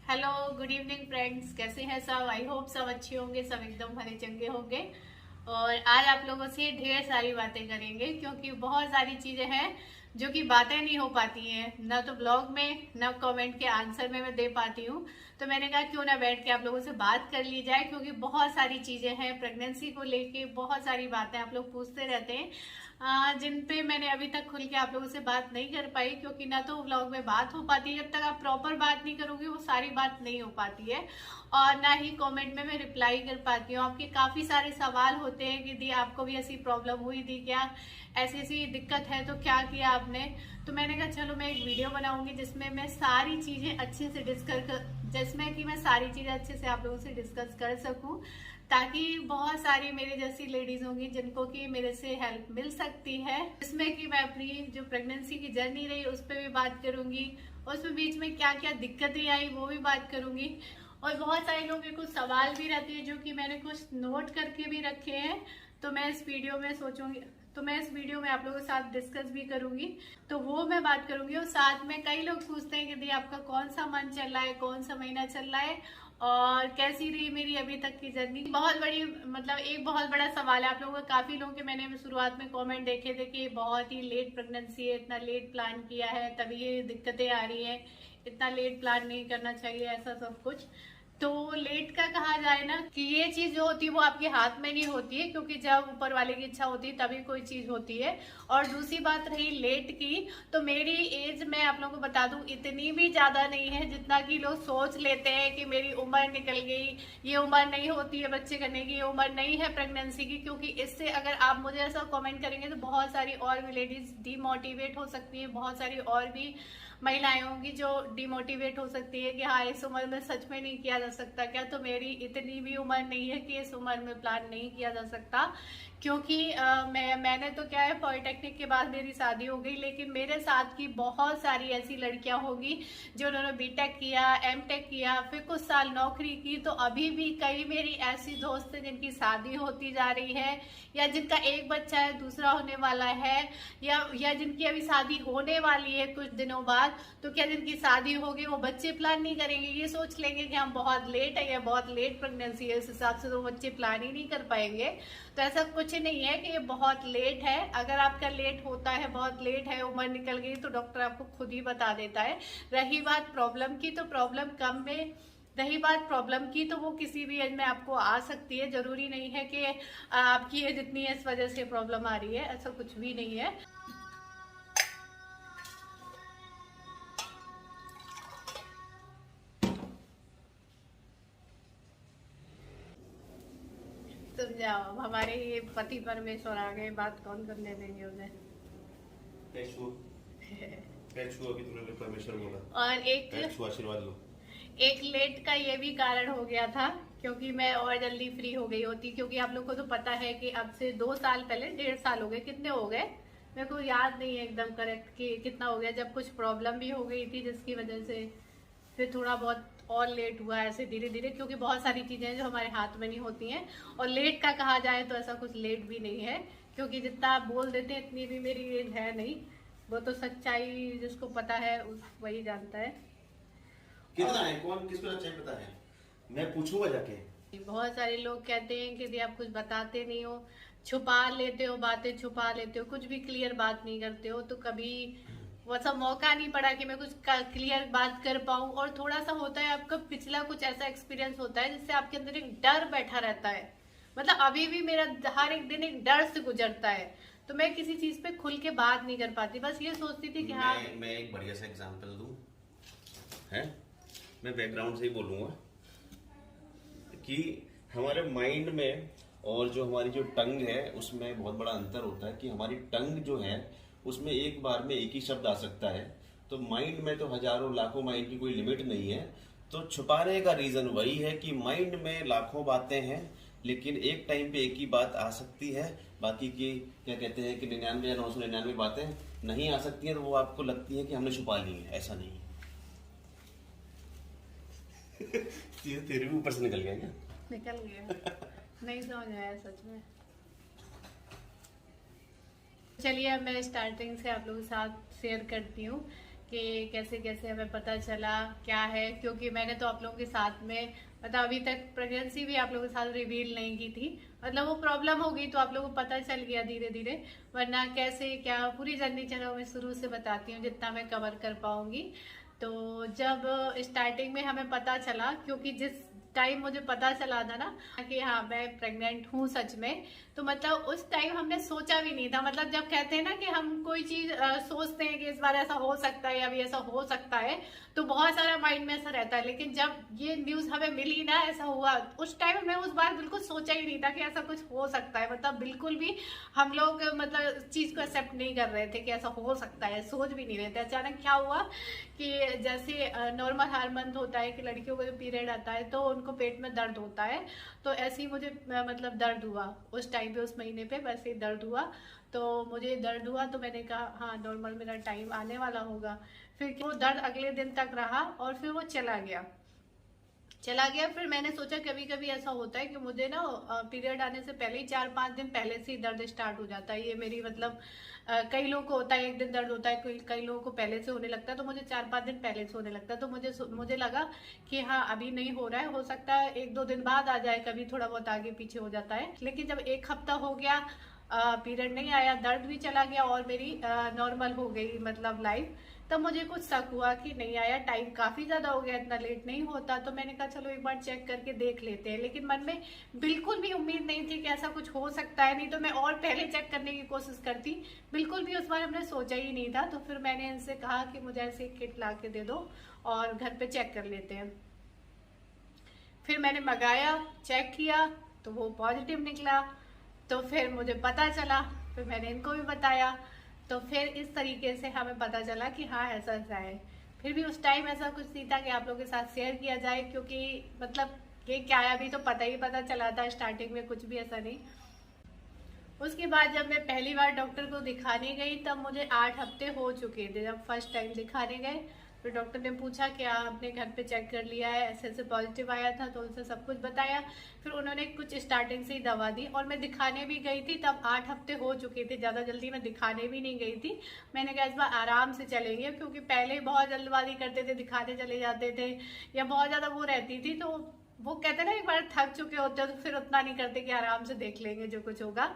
Hello, good evening friends. कैसे हैं सब? आई होप सब अच्छे होंगे, सब एकदम भले चंगे होंगे। और आज आप लोगों से ढेर सारी बातें करेंगे क्योंकि बहुत सारी चीजें हैं जो कि बातें नहीं हो पाती हैं, ना तो ब्लॉग में ना कमेंट के आंसर में मैं दे पाती हूँ। तो मैंने कहा क्यों ना बैठ के आप लोगों से बात कर ली जाए, क्योंकि बहुत सारी चीजें हैं प्रेगनेंसी को लेके, बहुत सारी बातें आप लोग पूछते रहते हैं जिन पे मैंने अभी तक खुल के आप लोगों से बात नहीं कर पाई, क्योंकि ना तो व्लॉग में बात हो पाती है, जब तक आप प्रॉपर बात नहीं करोगे वो सारी बात नहीं हो पाती है। और ना ही कमेंट में मैं रिप्लाई कर पाती हूँ। आपके काफी सारे सवाल होते हैं कि दी आपको भी ऐसी प्रॉब्लम हुई थी क्या, ऐसी ऐसी दिक्कत है तो क्या किया आपने। तो मैंने कहा चलो मैं एक वीडियो बनाऊंगी जिसमें मैं सारी चीजें अच्छे से जिसमें कि मैं सारी चीजें अच्छे से आप लोगों से डिस्कस कर सकूं, ताकि बहुत सारी मेरे जैसी लेडीज होंगी जिनको कि मेरे से हेल्प मिल सकती है। इसमें कि मैं अपनी जो प्रेगनेंसी की जर्नी रही उस पर भी बात करूंगी, उसमें बीच में क्या क्या दिक्कतें आई वो भी बात करूंगी। और बहुत सारे लोगों के कुछ सवाल भी रहते हैं जो कि मैंने कुछ नोट करके भी रखे हैं। तो मैं इस वीडियो में सोचूंगी, तो मैं इस वीडियो में आप लोगों के साथ डिस्कस भी करूंगी, तो वो मैं बात करूंगी। और साथ में कई लोग पूछते हैं कि दी आपका कौन सा मंथ चल रहा है, कौन सा महीना चल रहा है और कैसी रही मेरी अभी तक की जर्नी। बहुत बड़ी मतलब एक बहुत बड़ा सवाल है आप लोगों का। काफी लोगों के मैंने शुरुआत में कमेंट देखे थे कि बहुत ही लेट प्रेगनेंसी है, इतना लेट प्लान किया है तभी ये दिक्कतें आ रही है, इतना लेट प्लान नहीं करना चाहिए, ऐसा सब कुछ। तो लेट का कहा जाए ना कि ये चीज जो होती है वो आपके हाथ में नहीं होती है, क्योंकि जब ऊपर वाले की इच्छा होती है तभी कोई चीज होती है। और दूसरी बात रही लेट की, तो मेरी एज मैं आप लोगों को बता दूं इतनी भी ज्यादा नहीं है जितना कि लोग सोच लेते हैं कि मेरी उम्र निकल गई, ये उम्र नहीं होती है बच्चे करने की, ये उम्र नहीं है प्रेगनेंसी की। क्योंकि इससे अगर आप मुझे ऐसा कमेंट करेंगे तो बहुत सारी और भी लेडीज डिमोटिवेट हो सकती है, बहुत सारी और भी महिलाएं होंगी जो डिमोटिवेट हो सकती है कि हाँ इस उम्र में सच में नहीं किया जा सकता क्या। तो मेरी इतनी भी उम्र नहीं है कि इस उम्र में प्लान नहीं किया जा सकता, क्योंकि मैंने तो क्या है पॉलिटेक्निक के बाद मेरी शादी हो गई, लेकिन मेरे साथ की बहुत सारी ऐसी लड़कियां होगी जो उन्होंने बीटेक किया, एमटेक किया, फिर कुछ साल नौकरी की। तो अभी भी कई मेरी ऐसी दोस्त हैं जिनकी शादी होती जा रही है, या जिनका एक बच्चा है, दूसरा होने वाला है, या जिनकी अभी शादी होने वाली है कुछ दिनों बाद। तो क्या जिनकी शादी होगी वो बच्चे प्लान नहीं करेंगे, ये सोच लेंगे कि हम बहुत लेट है या बहुत लेट प्रेगनेंसी है, इस हिसाब से तो बच्चे प्लान ही नहीं कर पाएंगे। तो ऐसा कुछ नहीं है कि ये बहुत लेट है। अगर आपका लेट होता है, बहुत लेट है, उम्र निकल गई, तो डॉक्टर आपको खुद ही बता देता है। रही बात प्रॉब्लम की, तो प्रॉब्लम कम में रही बात प्रॉब्लम की तो वो किसी भी एज में आपको आ सकती है। जरूरी नहीं है कि आपकी एज इतनी है इस वजह से प्रॉब्लम आ रही है, ऐसा कुछ भी नहीं है। समझाओ, अब हमारे ये पति परमेश्वर आ गए, बात कौन करने देंगे उन्हें। अभी तूने परमेश्वर बोला। और आशीर्वाद लो। एक लेट का ये भी कारण हो गया था क्योंकि मैं और जल्दी फ्री हो गई होती, क्योंकि आप लोग को तो पता है कि अब से 2 साल पहले, 1.5 साल हो गए, कितने हो गए मेरे को याद नहीं है एकदम करेक्ट कि कितना हो गया, जब कुछ प्रॉब्लम भी हो गई थी जिसकी वजह से फिर थोड़ा बहुत और लेट हुआ ऐसे धीरे धीरे, क्योंकि बहुत सारी चीजें हैं जो हमारे हाथ में नहीं होती हैं। और लेट का कहा जाए तो ऐसा कुछ लेट भी नहीं है, क्योंकि जितना आप बोल देते हैं इतनी भी मेरी एज है नहीं। वो तो सच्चाई जिसको पता है उस वही जानता है। कितना है, कौन किसको सच्चाई पता है, मैं पूछूंगा जाके। बहुत सारे लोग कहते हैं कि आप कुछ बताते नहीं हो, छुपा लेते हो बातें, छुपा लेते हो, कुछ भी क्लियर बात नहीं करते हो। तो कभी वैसा मौका नहीं पड़ा कि मैं कुछ क्लियर बात कर पाऊं। और थोड़ा सा होता है आपका पिछला कुछ ऐसा एक्सपीरियंस होता है जिससे आपके अंदर एक डर बैठा रहता है। मतलब अभी भी मेरा हर एक दिन एक डर से गुजरता है, तो मैं किसी चीज पे खुल के बात नहीं कर पाती। बस ये सोचती थी कि हाँ मैं एक बढ़िया सा एग्जांपल दूं, है मैं बैकग्राउंड से ही बोलूंगा कि हमारे माइंड में और जो हमारी जो टंग है उसमें बहुत बड़ा अंतर होता है। कि हमारी टंग जो है उसमें एक बार में एक ही शब्द आ सकता है, तो माइंड में तो हजारों लाखों माइंड की कोई लिमिट नहीं है। तो छुपाने का रीजन वही है कि माइंड में लाखों बातें हैं, लेकिन एक टाइम पे एक ही बात आ सकती है। बाकी की क्या कहते हैं कि 99 या 999 बातें नहीं आ सकती हैं, तो वो आपको लगती है कि हमने छुपा ली है, ऐसा नहीं है। तेरे भी ऊपर से निकल गया क्या? निकल गया, नहीं समझ आया सच में। चलिए अब मैं स्टार्टिंग से आप लोगों के साथ शेयर करती हूँ कि कैसे कैसे हमें पता चला क्या है, क्योंकि मैंने तो आप लोगों के साथ में मतलब अभी तक प्रेगनेंसी भी आप लोगों के साथ रिवील नहीं की थी। मतलब वो प्रॉब्लम हो गई तो आप लोगों को पता चल गया धीरे धीरे, वरना कैसे क्या पूरी जर्नी चलो मैं शुरू से बताती हूँ जितना मैं कवर कर पाऊंगी। तो जब स्टार्टिंग में हमें पता चला, क्योंकि जिस टाइम मुझे पता चला था ना कि हाँ मैं प्रेग्नेंट हूँ सच में, तो मतलब उस टाइम हमने सोचा भी नहीं था। मतलब जब कहते हैं ना कि हम कोई चीज सोचते हैं कि इस बार ऐसा हो सकता है या अभी ऐसा हो सकता है, तो बहुत सारा माइंड में ऐसा रहता है। लेकिन जब ये न्यूज हमें मिली ना ऐसा हुआ, उस टाइम हमने उस बार बिल्कुल सोचा ही नहीं था कि ऐसा कुछ हो सकता है। मतलब बिल्कुल भी हम लोग मतलब चीज को एक्सेप्ट नहीं कर रहे थे कि ऐसा हो सकता है, सोच भी नहीं रहे थे। अचानक क्या हुआ कि जैसे नॉर्मल हर मंथ होता है कि लड़कियों को जो पीरियड आता है तो उनको पेट में दर्द होता है, तो ऐसे ही मुझे मतलब दर्द हुआ उस टाइम पे, उस महीने पे वैसे ही दर्द हुआ। तो मुझे दर्द हुआ तो मैंने कहा हाँ नॉर्मल मेरा टाइम आने वाला होगा। फिर वो दर्द अगले दिन तक रहा और फिर वो चला गया। फिर मैंने सोचा कभी कभी ऐसा होता है कि मुझे ना पीरियड आने से पहले ही 4-5 दिन पहले से ही दर्द स्टार्ट हो जाता है। ये मेरी मतलब कई लोगों को होता है, एक दिन दर्द होता है, कई लोगों को पहले से होने लगता है, तो मुझे 4-5 दिन पहले से होने लगता है। तो मुझे लगा कि हाँ अभी नहीं हो रहा है, हो सकता है 1-2 दिन बाद आ जाए, कभी थोड़ा बहुत आगे पीछे हो जाता है। लेकिन जब 1 हफ्ता हो गया पीरियड नहीं आया, दर्द भी चला गया और मेरी नॉर्मल हो गई मतलब लाइफ, तब मुझे कुछ शक हुआ कि नहीं आया, टाइम काफी ज्यादा हो गया, इतना लेट नहीं होता। तो मैंने कहा चलो एक बार चेक करके देख लेते हैं। लेकिन मन में बिल्कुल भी उम्मीद नहीं थी कि ऐसा कुछ हो सकता है, नहीं तो मैं और पहले चेक करने की कोशिश करती। बिल्कुल भी उस बार हमने सोचा ही नहीं था। तो फिर मैंने इनसे कहा कि मुझे ऐसे किट ला के दे दो और घर पे चेक कर लेते हैं। फिर मैंने मंगाया, चेक किया तो वो पॉजिटिव निकला। तो फिर मुझे पता चला, फिर मैंने इनको भी बताया। तो फिर इस तरीके से हमें पता चला कि हाँ ऐसा ऐसा है। फिर भी उस टाइम ऐसा कुछ नहीं था कि आप लोगों के साथ शेयर किया जाए, क्योंकि मतलब ये क्या है अभी तो पता चला था, स्टार्टिंग में कुछ भी ऐसा नहीं। उसके बाद जब मैं पहली बार डॉक्टर को दिखाने गई तब मुझे 8 हफ्ते हो चुके थे। जब फर्स्ट टाइम दिखाने गए तो डॉक्टर ने पूछा कि आपने घर पे चेक कर लिया है, ऐसे ऐसे पॉजिटिव आया था, तो उनसे सब कुछ बताया। फिर उन्होंने कुछ स्टार्टिंग से ही दवा दी और मैं दिखाने भी गई थी तब 8 हफ्ते हो चुके थे। ज़्यादा जल्दी मैं दिखाने भी नहीं गई थी। मैंने कहा इस बार आराम से चलेंगे, क्योंकि पहले बहुत जल्दबाजी करते थे, दिखाने चले जाते थे या बहुत ज़्यादा वो रहती थी। तो वो कहते ना एक बार थक चुके होते हो तो फिर उतना नहीं करते कि आराम से देख लेंगे जो कुछ होगा।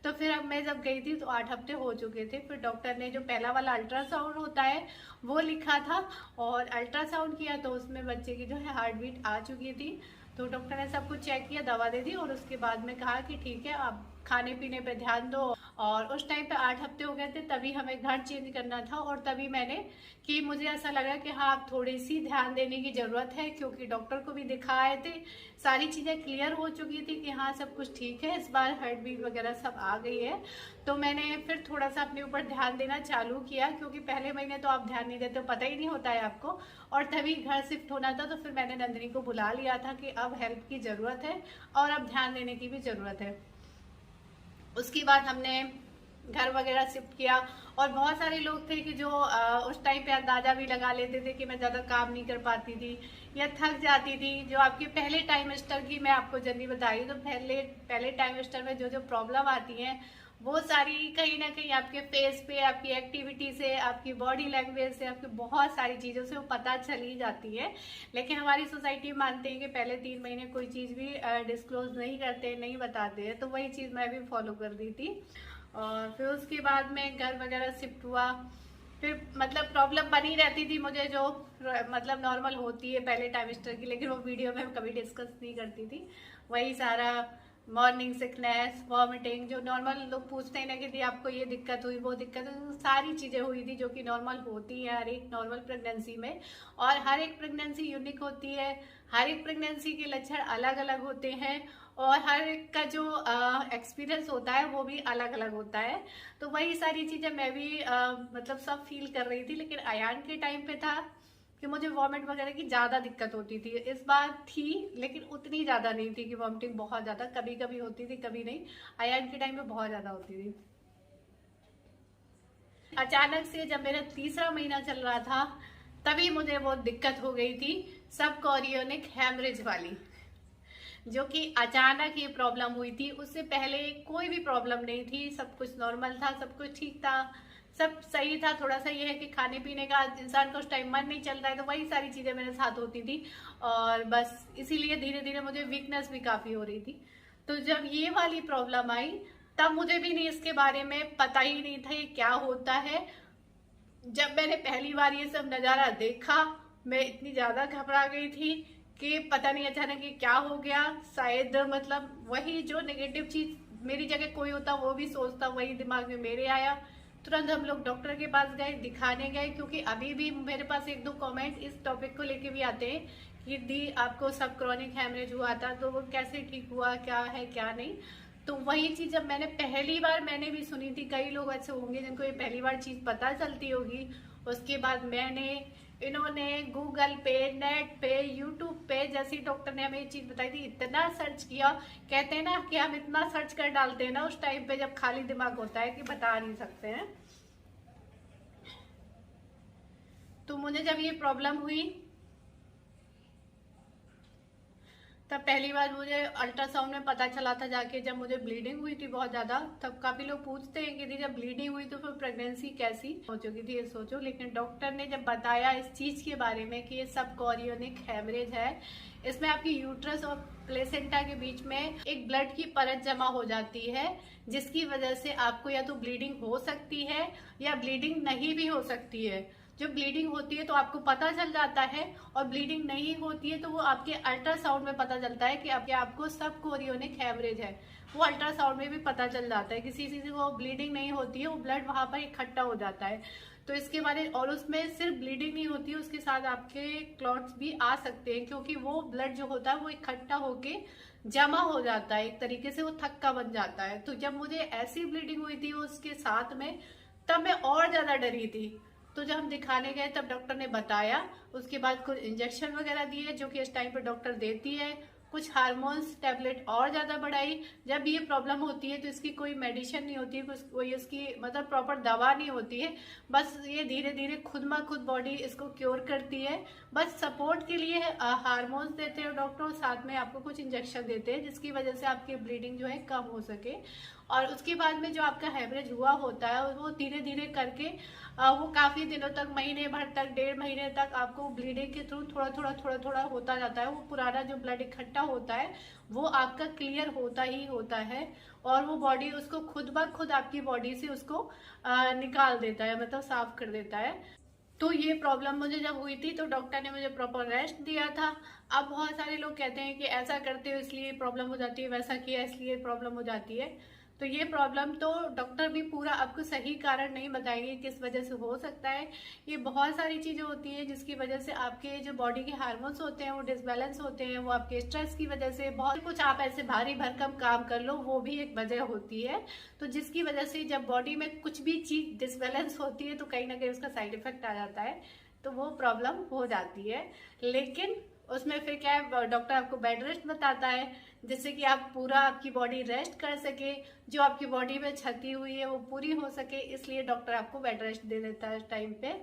तो फिर अब मैं जब गई थी तो 8 हफ्ते हो चुके थे। फिर डॉक्टर ने जो पहला वाला अल्ट्रासाउंड होता है वो लिखा था और अल्ट्रासाउंड किया तो उसमें बच्चे की जो है हार्ट बीट आ चुकी थी। तो डॉक्टर ने सब कुछ चेक किया, दवा दे दी और उसके बाद में कहा कि ठीक है आप खाने पीने पे ध्यान दो। और उस टाइम पे 8 हफ्ते हो गए थे, तभी हमें घर चेंज करना था और तभी मैंने कि मुझे ऐसा लगा कि हाँ अब थोड़ी सी ध्यान देने की जरूरत है, क्योंकि डॉक्टर को भी दिखाए थे, सारी चीजें क्लियर हो चुकी थी कि हाँ सब कुछ ठीक है, इस बार हार्ट बीट वगैरह सब आ गई है। तो मैंने फिर थोड़ा सा अपने ऊपर ध्यान देना चालू किया, क्योंकि पहले महीने तो आप ध्यान नहीं देते, पता ही नहीं होता है आपको। और तभी घर शिफ्ट होना था, तो फिर मैंने नंदिनी को बुला लिया था कि अब हेल्प की जरूरत है और अब ध्यान देने की भी जरूरत है। उसके बाद हमने घर वगैरह शिफ्ट किया और बहुत सारे लोग थे कि जो उस टाइम पे अंदाजा भी लगा लेते थे कि मैं ज़्यादा काम नहीं कर पाती थी या थक जाती थी। जो आपके पहले टाइमेस्टर की मैं आपको जर्नी बताई, तो पहले टाइमेस्टर में जो जो प्रॉब्लम आती हैं वो सारी कहीं ना कहीं आपके फेस पे, आपकी एक्टिविटी से, आपकी बॉडी लैंग्वेज से, आपकी बहुत सारी चीज़ों से वो पता चल ही जाती है। लेकिन हमारी सोसाइटी मानते हैं कि पहले 3 महीने कोई चीज़ भी डिस्क्लोज नहीं करते, नहीं बताते हैं। तो वही चीज़ मैं भी फॉलो कर दी थी। और फिर उसके बाद में घर वगैरह शिफ्ट हुआ। फिर मतलब प्रॉब्लम बनी रहती थी मुझे, जो मतलब नॉर्मल होती है पहले टाइमेस्टर की, लेकिन वो वीडियो में कभी डिस्कस नहीं करती थी। वही सारा मॉर्निंग सिकनेस, वॉमिटिंग, जो नॉर्मल लोग पूछते हैं ना कि आपको ये दिक्कत हुई, वो दिक्कत हुई, सारी चीज़ें हुई थी जो कि नॉर्मल होती है हर एक नॉर्मल प्रेगनेंसी में। और हर एक प्रेगनेंसी यूनिक होती है, हर एक प्रेगनेंसी के लक्षण अलग अलग होते हैं और हर एक का जो एक्सपीरियंस होता है वो भी अलग अलग होता है। तो वही सारी चीज़ें मैं भी मतलब सब फील कर रही थी। लेकिन अयान के टाइम पे था कि मुझे वॉमिट वगैरह की ज़्यादा दिक्कत होती थी। इस बार थी लेकिन उतनी ज़्यादा नहीं थी कि वॉमिटिंग बहुत ज़्यादा, कभी कभी होती थी कभी नहीं। अयान के टाइम पे बहुत ज़्यादा होती थी। अचानक से जब मेरा 3रा महीना चल रहा था तभी मुझे वो दिक्कत हो गई थी, सब कोरियोनिक हेमरेज वाली, जो कि अचानक ये प्रॉब्लम हुई थी। उससे पहले कोई भी प्रॉब्लम नहीं थी, सब कुछ नॉर्मल था, सब कुछ ठीक था। सब सही था। थोड़ा सा ये है कि खाने पीने का इंसान का उस टाइम मन नहीं चल रहा है, तो वही सारी चीजें मेरे साथ होती थी और बस इसीलिए धीरे धीरे मुझे वीकनेस भी काफी हो रही थी। तो जब ये वाली प्रॉब्लम आई तब मुझे भी नहीं इसके बारे में पता ही नहीं था ये क्या होता है। जब मैंने पहली बार ये सब नजारा देखा मैं इतनी ज्यादा घबरा गई थी कि पता नहीं अचानक ये क्या हो गया। शायद मतलब वही जो नेगेटिव चीज मेरी जगह कोई होता वो भी सोचता, वही दिमाग में मेरे आया। तुरंत हम लोग डॉक्टर के पास गए, दिखाने गए, क्योंकि अभी भी मेरे पास एक दो कमेंट इस टॉपिक को लेके भी आते हैं कि दी आपको सब क्रॉनिक हैमरेज हुआ था तो वो कैसे ठीक हुआ, क्या है क्या नहीं। तो वही चीज जब मैंने पहली बार मैंने भी सुनी थी, कई लोग ऐसे होंगे जिनको ये पहली बार चीज पता चलती होगी। उसके बाद इन्होंने गूगल पे, नेट पे, यूट्यूब पे, जैसे डॉक्टर ने हमें ये चीज बताई थी इतना सर्च किया। कहते हैं ना कि हम इतना सर्च कर डालते हैं ना उस टाइम पे जब खाली दिमाग होता है कि बता नहीं सकते हैं। तो मुझे जब ये प्रॉब्लम हुई तब पहली बार मुझे अल्ट्रासाउंड में पता चला था जाके, जब मुझे ब्लीडिंग हुई थी बहुत ज्यादा। तब काफी लोग पूछते हैं कि जब ब्लीडिंग हुई तो फिर प्रेगनेंसी कैसी हो चुकी थी, ये सोचो। लेकिन डॉक्टर ने जब बताया इस चीज के बारे में कि ये सब कोरियोनिक हैमरेज है, इसमें आपकी यूट्रस और प्लेसेंटा के बीच में एक ब्लड की परत जमा हो जाती है, जिसकी वजह से आपको या तो ब्लीडिंग हो सकती है या ब्लीडिंग नहीं भी हो सकती है। जो ब्लीडिंग होती है तो आपको पता चल जाता है, और ब्लीडिंग नहीं होती है तो वो आपके अल्ट्रासाउंड में पता चलता है कि आपको सब कोरियोनिक हैमरेज है। वो अल्ट्रासाउंड में भी पता चल जाता है। किसी से वो ब्लीडिंग नहीं होती है, वो ब्लड वहां पर इकट्ठा हो जाता है। तो इसके बारे और उसमें सिर्फ ब्लीडिंग नहीं होती है, उसके साथ आपके क्लॉट्स भी आ सकते हैं, क्योंकि वो ब्लड जो होता है वो इकट्ठा होके जमा हो जाता है, एक तरीके से वो थक्का बन जाता है। तो जब मुझे ऐसी ब्लीडिंग हुई थी उसके साथ में, तब मैं और ज्यादा डरी थी। तो जब हम दिखाने गए तब डॉक्टर ने बताया, उसके बाद कुछ इंजेक्शन वगैरह दिए जो कि इस टाइम पर डॉक्टर देती है, कुछ हार्मोन्स टैबलेट और ज्यादा बढ़ाई। जब ये प्रॉब्लम होती है तो इसकी कोई मेडिसिन नहीं होती है, कोई इसकी मतलब प्रॉपर दवा नहीं होती है, बस ये धीरे धीरे खुद ब खुद बॉडी इसको क्योर करती है। बस सपोर्ट के लिए हार्मोन्स देते हैं डॉक्टर, साथ में आपको कुछ इंजेक्शन देते हैं जिसकी वजह से आपकी ब्लीडिंग जो है कम हो सके। और उसके बाद में जो आपका हैमरेज हुआ होता है वो धीरे धीरे करके वो काफी दिनों तक, महीने भर तक, 1.5 महीने तक आपको ब्लीडिंग के थ्रू थोड़ा थोड़ा होता जाता है। वो पुराना जो ब्लड इकट्ठा होता है वो आपका क्लियर होता ही होता है, और वो बॉडी उसको खुद ब खुद आपकी बॉडी से उसको निकाल देता है, मतलब साफ कर देता है। तो ये प्रॉब्लम मुझे जब हुई थी तो डॉक्टर ने मुझे प्रॉपर रेस्ट दिया था। अब बहुत सारे लोग कहते हैं कि ऐसा करते हो इसलिए प्रॉब्लम हो जाती है, वैसा किया इसलिए प्रॉब्लम हो जाती है। तो ये प्रॉब्लम तो डॉक्टर भी पूरा आपको सही कारण नहीं बताएंगे किस वजह से हो सकता है। ये बहुत सारी चीजें होती हैं जिसकी वजह से आपके जो बॉडी के हार्मोन्स होते हैं वो डिसबैलेंस होते हैं, वो आपके स्ट्रेस की वजह से, बहुत कुछ आप ऐसे भारी भरकम काम कर लो वो भी एक वजह होती है। तो जिसकी वजह से जब बॉडी में कुछ भी चीज डिसबैलेंस होती है तो कहीं ना कहीं उसका साइड इफेक्ट आ जाता है, तो वो प्रॉब्लम हो जाती है। लेकिन उसमें फिर क्या है, डॉक्टर आपको बेड रेस्ट बताता है जिससे कि आप पूरा आपकी बॉडी रेस्ट कर सके, जो आपकी बॉडी में क्षति हुई है वो पूरी हो सके, इसलिए डॉक्टर आपको बेड रेस्ट दे देता है टाइम पे।